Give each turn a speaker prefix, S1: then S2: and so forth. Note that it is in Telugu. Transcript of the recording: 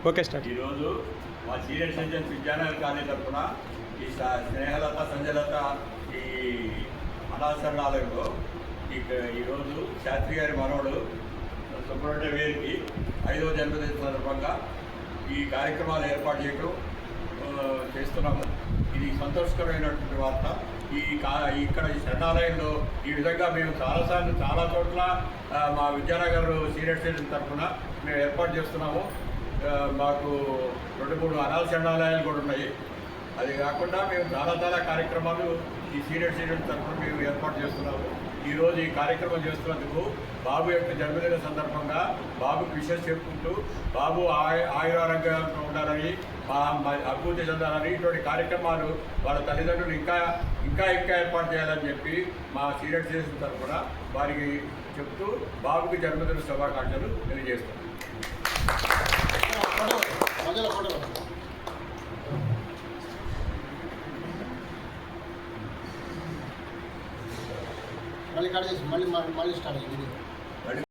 S1: Okay start.
S2: ఈరోజు మా సీనియర్ సిటిజన్స్ విద్యానగర్ కాలేజ్ తరఫున ఈ స్నేహలత సంజయలత ఈ అనాథరణాలయంలో ఈరోజు శాస్త్రి గారి మనవడు సుబ్రహ్మణ్య వీరికి 5వ జన్మదిన సందర్భంగా ఈ కార్యక్రమాలు ఏర్పాటు చేస్తున్నాము. ఇది సంతోషకరమైనటువంటి వార్త. ఇక్కడ ఈ శరణాలయంలో ఈ విధంగా మేము చాలా చోట్ల మా విద్యానగర్ సీనియర్ సిటిజన్ తరఫున మేము ఏర్పాటు చేస్తున్నాము. మాకు 2-3 అనాథ శరణాలయాలు కూడా ఉన్నాయి. అది కాకుండా మేము చాలా కార్యక్రమాలు ఈ సీనియర్ సిటిజన్ తరఫున మేము ఏర్పాటు చేస్తున్నాము. ఈరోజు ఈ కార్యక్రమం చేస్తున్నందుకు బాబు యొక్క జన్మదిన సందర్భంగా బాబుకి విషెస్ చెప్పుకుంటూ బాబు ఆయురారోగ్యంగా ఉండాలని అభివృద్ధి చెందాలని ఇటువంటి కార్యక్రమాలు వాళ్ళ తల్లిదండ్రులు ఇంకా ఏర్పాటు చేయాలని చెప్పి మా సీనియర్ సిటిజన్ తరఫున వారికి చెప్తూ బాబుకి జన్మదిన శుభాకాంక్షలు తెలియజేస్తున్నాం.
S3: మళ్ళీ స్టార్ట్ అయ్యింది.